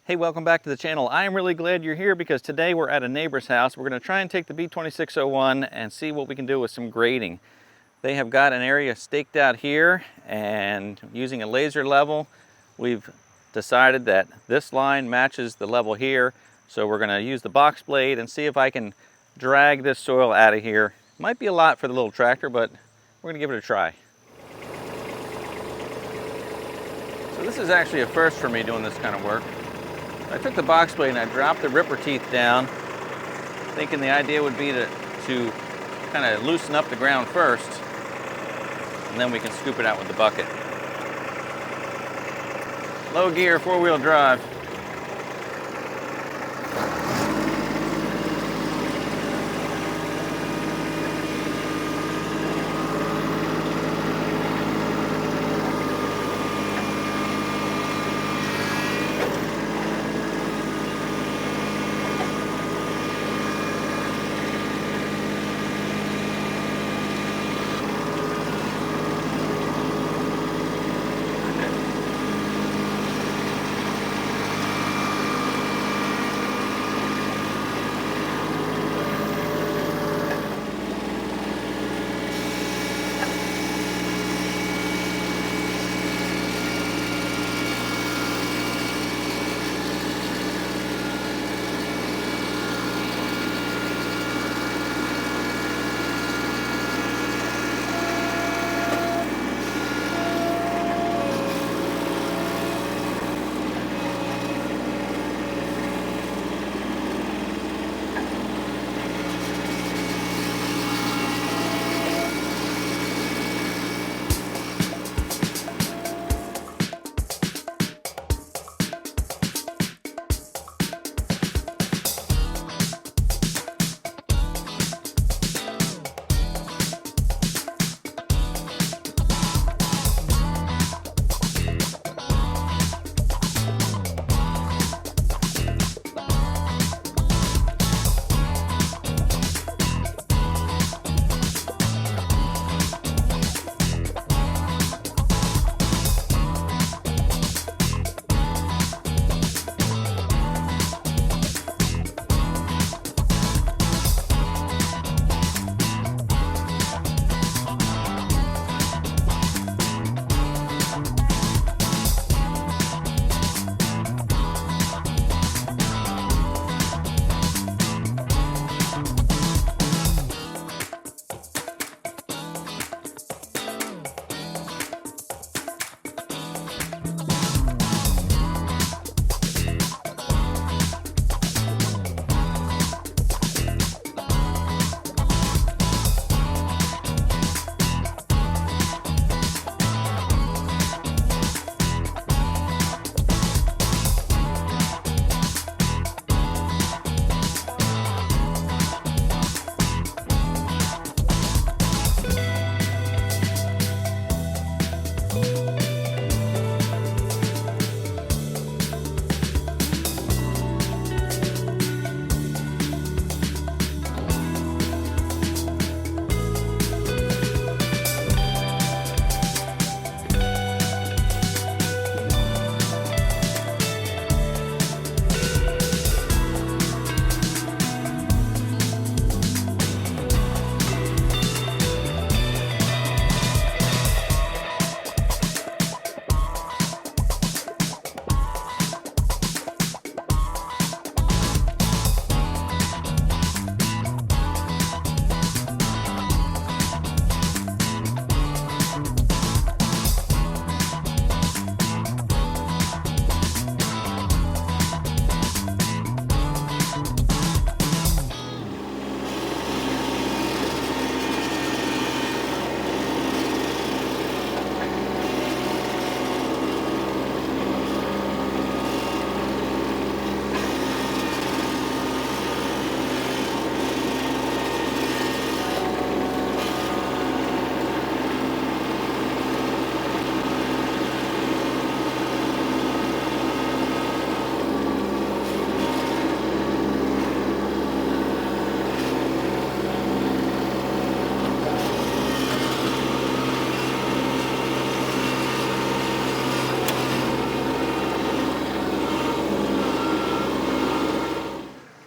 Hey, welcome back to the channel. I am really glad you're here because today we're at a neighbor's house. We're going to try and take the B2601 and see what we can do with some grading. They have got an area staked out here, and using a laser level, we've decided that this line matches the level here. So we're going to use the box blade and see if I can drag this soil out of here. Might be a lot for the little tractor, but we're going to give it a try. So this is actually a first for me doing this kind of work. I took the box blade and I dropped the ripper teeth down, thinking the idea would be to kind of loosen up the ground first, and then we can scoop it out with the bucket. Low gear, four-wheel drive.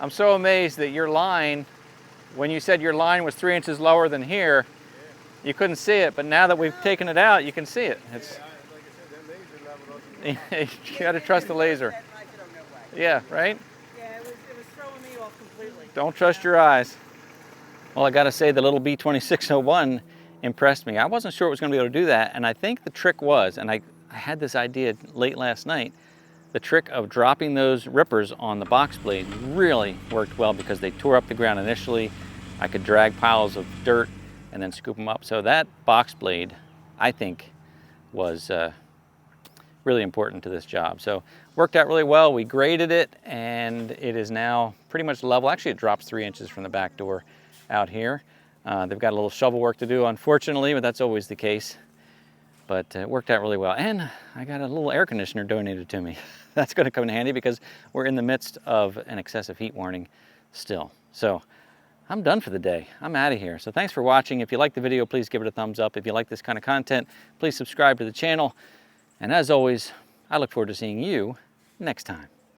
I'm so amazed that your line, when you said your line was 3 inches lower than here, you couldn't see it, but now that we've taken it out, you can see it. It's, like I said, that laser level doesn't you gotta trust the laser. Yeah, right? Yeah, it was throwing me off completely. Don't trust your eyes. Well, I gotta say the little B2601 impressed me. I wasn't sure it was gonna be able to do that, and I think the trick was, and I had this idea late last night, the trick of dropping those rippers on the box blade really worked well because they tore up the ground initially. I could drag piles of dirt and then scoop them up. So that box blade, I think, was really important to this job. So worked out really well. We graded it and it is now pretty much level. Actually, it drops 3 inches from the back door out here. They've got a little shovel work to do, unfortunately, but that's always the case. But it worked out really well. And I got a little air conditioner donated to me. That's gonna come in handy because we're in the midst of an excessive heat warning still. So I'm done for the day. I'm out of here. So thanks for watching. If you like the video, please give it a thumbs up. If you like this kind of content, please subscribe to the channel. And as always, I look forward to seeing you next time.